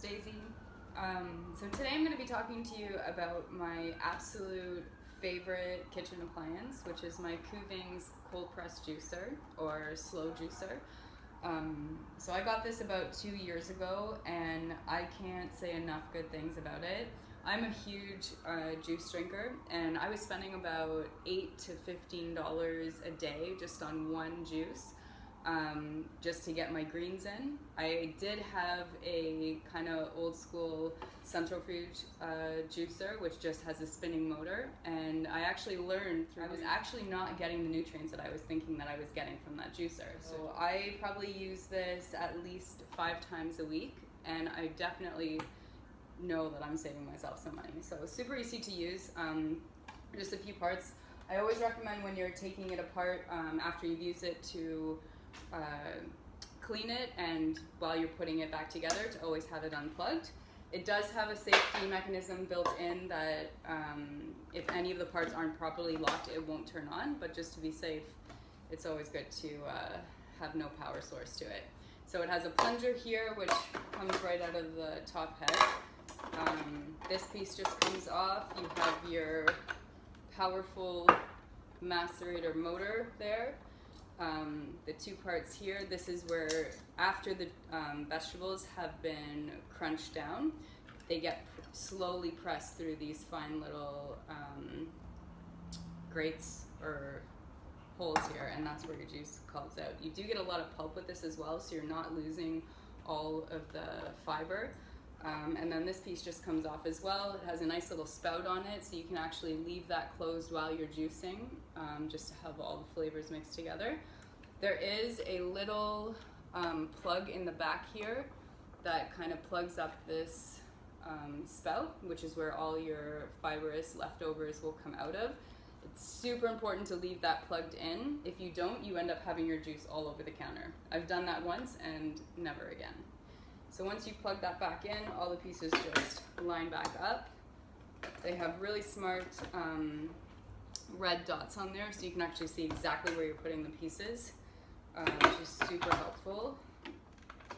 Daisy. So today I'm going to be talking to you about my absolute favorite kitchen appliance, which is my Kuvings cold press juicer or slow juicer. So I got this about 2 years ago and I can't say enough good things about it. I'm a huge juice drinker and I was spending about $8 to $15 a day just on one juice. Just to get my greens in. I did have a kind of old school centrifuge juicer, which just has a spinning motor, and I actually learned I was actually not getting the nutrients that I was thinking that I was getting from that juicer. So I probably use this at least 5 times a week, and I definitely know that I'm saving myself some money. So super easy to use, just a few parts. I always recommend when you're taking it apart after you've used it to clean it, and while you're putting it back together to always have it unplugged. It does have a safety mechanism built in that if any of the parts aren't properly locked, it won't turn on, but just to be safe, it's always good to have no power source to it. So it has a plunger here which comes right out of the top head. This piece just comes off. You have your powerful macerator motor there. The 2 parts here, this is where after the vegetables have been crunched down, they get slowly pressed through these fine little grates or holes here, and that's where your juice comes out. You do get a lot of pulp with this as well, so you're not losing all of the fiber. And then this piece just comes off as well. It has a nice little spout on it, so you can actually leave that closed while you're juicing, just to have all the flavors mixed together. There is a little plug in the back here that kind of plugs up this spout, which is where all your fibrous leftovers will come out of. It's super important to leave that plugged in. If you don't, you end up having your juice all over the counter. I've done that once and never again. So once you plug that back in, all the pieces just line back up. They have really smart red dots on there, so you can actually see exactly where you're putting the pieces, which is super helpful.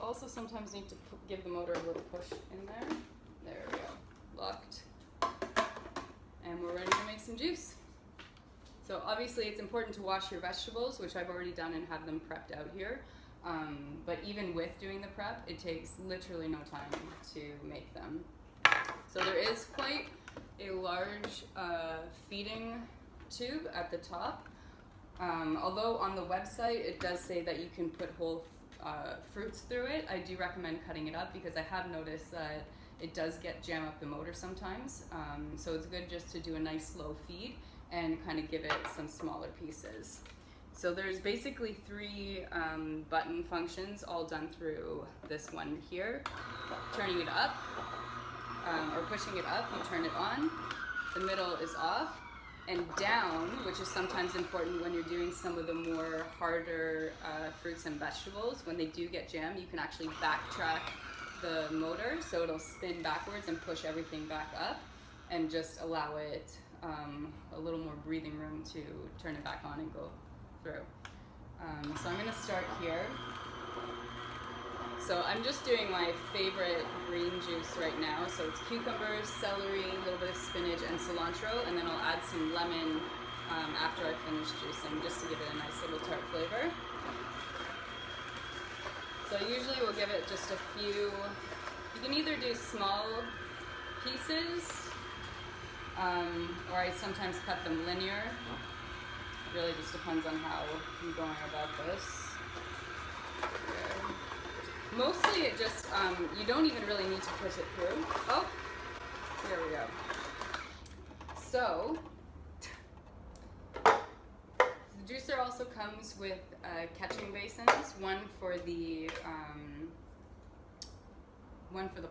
Also sometimes need to give the motor a little push in there. There we go, locked. And we're ready to make some juice. So obviously it's important to wash your vegetables, which I've already done and have them prepped out here. But even with doing the prep, it takes literally no time to make them. So there is quite a large feeding tube at the top. Although on the website it does say that you can put whole fruits through it, I do recommend cutting it up because I have noticed that it does jam up the motor sometimes. So it's good just to do a nice slow feed and kind of give it some smaller pieces. So there's basically 3 button functions all done through this one here. Turning it up, or pushing it up, you turn it on. The middle is off. And down, which is sometimes important when you're doing some of the more harder fruits and vegetables. When they do get jammed, you can actually backtrack the motor, so it'll spin backwards and push everything back up and just allow it a little more breathing room to turn it back on and go through. So I'm going to start here. So I'm just doing my favorite green juice right now. So it's cucumbers, celery, a little bit of spinach, and cilantro, and then I'll add some lemon after I finish juicing, just to give it a nice little tart flavor. So usually we'll give it just a few. You can either do small pieces, or I sometimes cut them linear. It really just depends on how I'm going about this. Okay. Mostly it just, you don't even really need to push it through. Oh, there we go. So, the juicer also comes with catching basins, one for the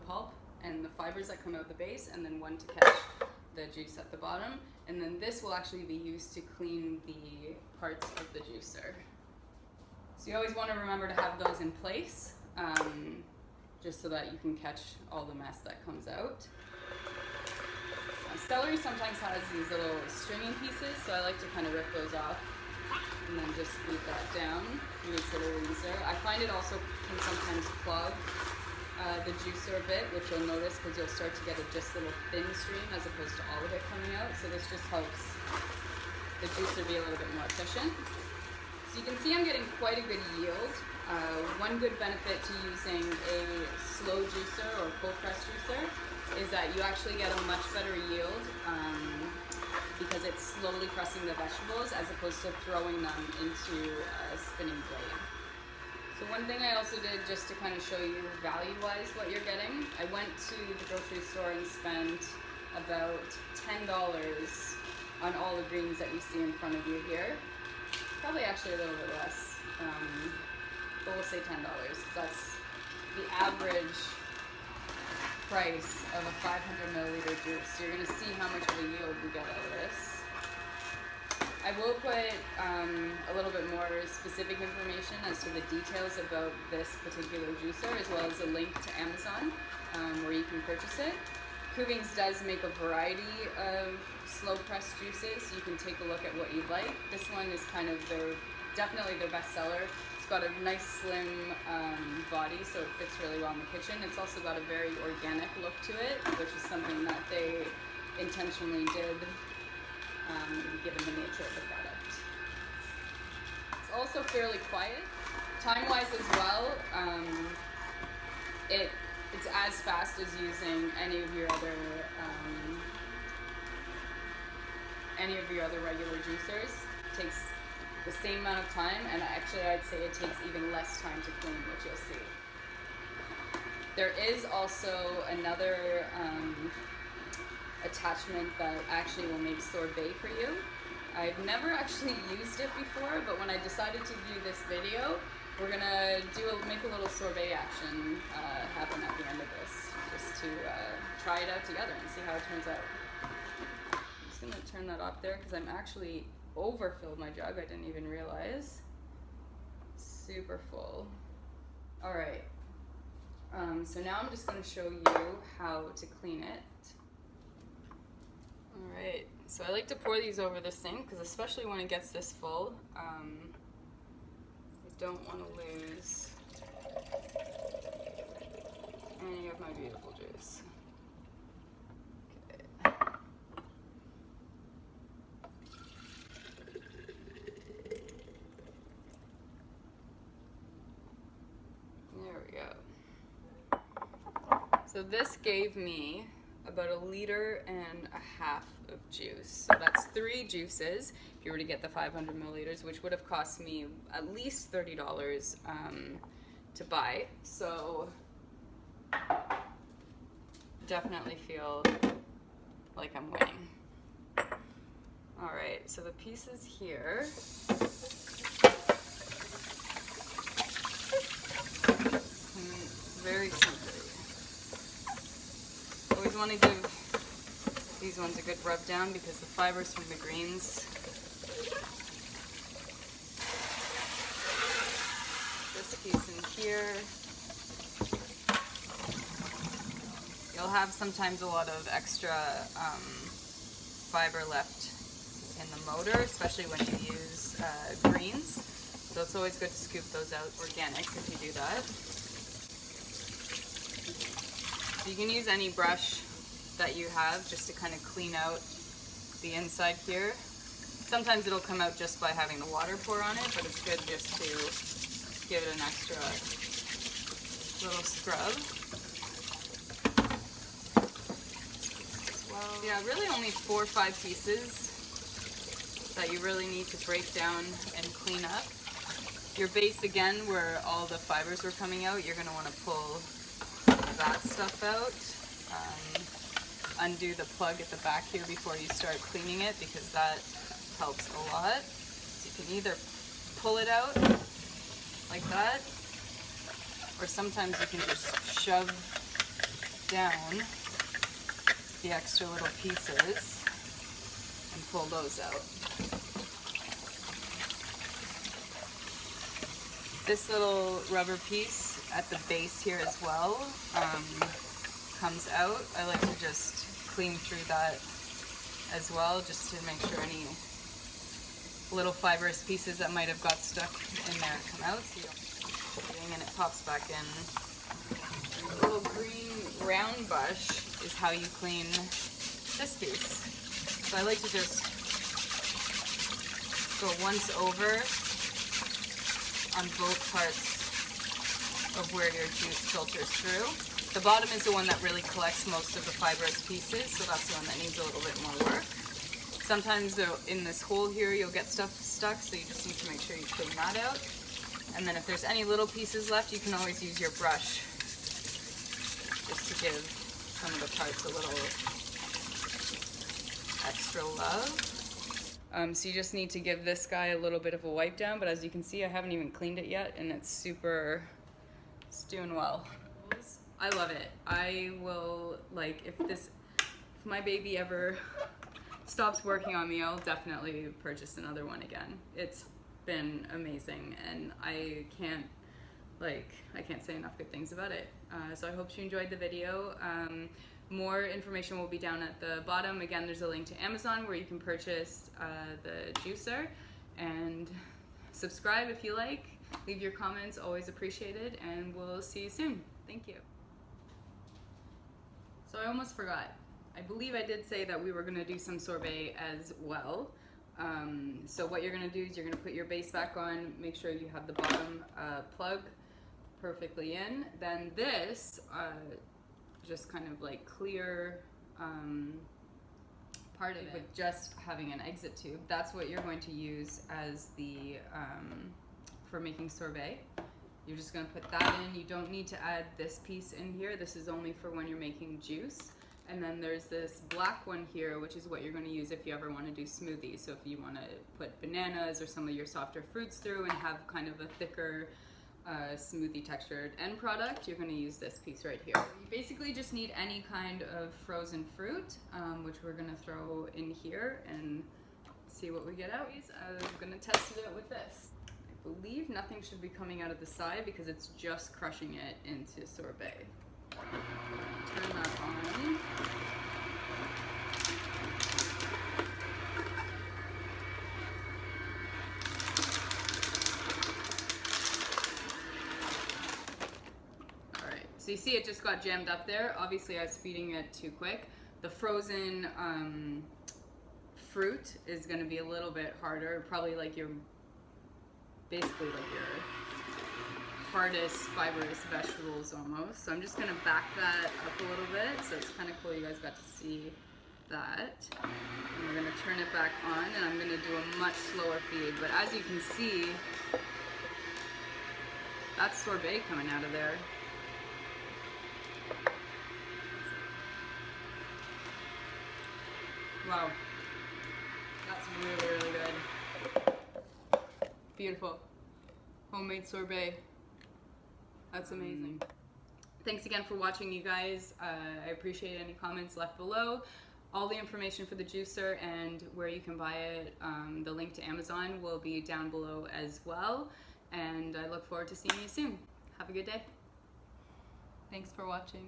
pulp and the fibers that come out of the base, and then one to catch the juice at the bottom. And then this will actually be used to clean the parts of the juicer. So you always want to remember to have those in place. Just so that you can catch all the mess that comes out. Celery sometimes has these little stringy pieces, so I like to kind of rip those off and then just feed that down. It makes it a little easier. I find it also can sometimes clog the juicer a bit, which you'll notice because you'll start to get a just little thin stream as opposed to all of it coming out. So this just helps the juicer be a little bit more efficient. So you can see I'm getting quite a good yield. One good benefit to using a slow juicer or cold press juicer is that you actually get a much better yield because it's slowly pressing the vegetables as opposed to throwing them into a spinning blade. So one thing I also did just to kind of show you value-wise what you're getting, I went to the grocery store and spent about $10 on all the greens that you see in front of you here. Probably actually a little bit less, but we'll say $10 because that's the average price of a 500 milliliter juice. So you're going to see how much of a yield we get out of this. I will put a little bit more specific information as to the details about this particular juicer, as well as a link to Amazon where you can purchase it. Kuvings does make a variety of slow pressed juices, so you can take a look at what you like. This one is kind of definitely their best seller. It's got a nice slim body, so it fits really well in the kitchen. It's also got a very organic look to it, which is something that they intentionally did given the nature of the product. It's also fairly quiet. Time-wise as well, it's as fast as using any of your other regular juicers. It takes the same amount of time, and actually I'd say it takes even less time to clean, which you'll see. There is also another attachment that actually will make sorbet for you. I've never actually used it before, but when I decided to do this video, we're gonna make a little sorbet action happen at the end of this, just to try it out together and see how it turns out. I'm just gonna turn that off there because I'm actually overfilled my jug. I didn't even realize. Super full. All right. So now I'm just gonna show you how to clean it. Alright, so I like to pour these over the sink because especially when it gets this full, I don't want to lose any of my beautiful juice. Okay. There we go. So this gave me about 1.5 liters of juice. So that's 3 juices if you were to get the 500 milliliters, which would have cost me at least $30 to buy. So definitely feel like I'm winning. All right, so the pieces here. Very simple. Always want to give these ones a good rub down because the fibers from the greens. This piece in here. You'll have sometimes a lot of extra fiber left in the motor, especially when you use greens. So it's always good to scoop those out organics if you do that. You can use any brush that you have just to kind of clean out the inside here. Sometimes it'll come out just by having the water pour on it, but it's good just to give it an extra little scrub. Well, yeah, really only 4 or 5 pieces that you really need to break down and clean up. Your base again, where all the fibers were coming out, you're going to want to pull that stuff out. Undo the plug at the back here before you start cleaning it because that helps a lot. So you can either pull it out like that, or sometimes you can just shove down the extra little pieces and pull those out. This little rubber piece at the base here as well comes out. I like to just clean through that as well, just to make sure any little fibrous pieces that might have got stuck in there come out. So and it pops back in. A little green round brush is how you clean this piece. So I like to just go once over on both parts of where your juice filters through. The bottom is the one that really collects most of the fibrous pieces, so that's the one that needs a little bit more work. Sometimes though, in this hole here you'll get stuff stuck, so you just need to make sure you clean that out. And then if there's any little pieces left, you can always use your brush just to give some of the parts a little extra love. So you just need to give this guy a little bit of a wipe down, but as you can see I haven't even cleaned it yet and it's doing well. I love it. I will, like, if my baby ever stops working on me, I'll definitely purchase another one again. It's been amazing and I can't say enough good things about it. So I hope you enjoyed the video. More information will be down at the bottom. Again, there's a link to Amazon where you can purchase the juicer, and subscribe if you like. Leave your comments, always appreciated, and we'll see you soon. Thank you. So I almost forgot. I believe I did say that we were gonna do some sorbet as well. So what you're gonna do is you're gonna put your base back on, make sure you have the bottom plug perfectly in. Then this, just kind of like clear part of it with just having an exit tube. That's what you're going to use as the, for making sorbet. You're just gonna put that in. You don't need to add this piece in here. This is only for when you're making juice. And then there's this black one here, which is what you're gonna use if you ever wanna do smoothies. So if you wanna put bananas or some of your softer fruits through and have kind of a thicker smoothie textured end product, you're gonna use this piece right here. You basically just need any kind of frozen fruit, which we're gonna throw in here and see what we get out. I'm gonna test it out with this. I believe nothing should be coming out of the side because it's just crushing it into sorbet. Turn that on. Alright, so you see it just got jammed up there. Obviously I was feeding it too quick. The frozen fruit is going to be a little bit harder, probably like basically like your hardest fibrous vegetables almost. So I'm just gonna back that up a little bit. So it's kind of cool you guys got to see that. And we're gonna turn it back on and I'm gonna do a much slower feed. But as you can see, that's sorbet coming out of there. Wow, that's really, really good. Beautiful. Homemade sorbet. That's amazing. Thanks again for watching, you guys. I appreciate any comments left below. All the information for the juicer and where you can buy it, the link to Amazon will be down below as well. And I look forward to seeing you soon. Have a good day. Thanks for watching.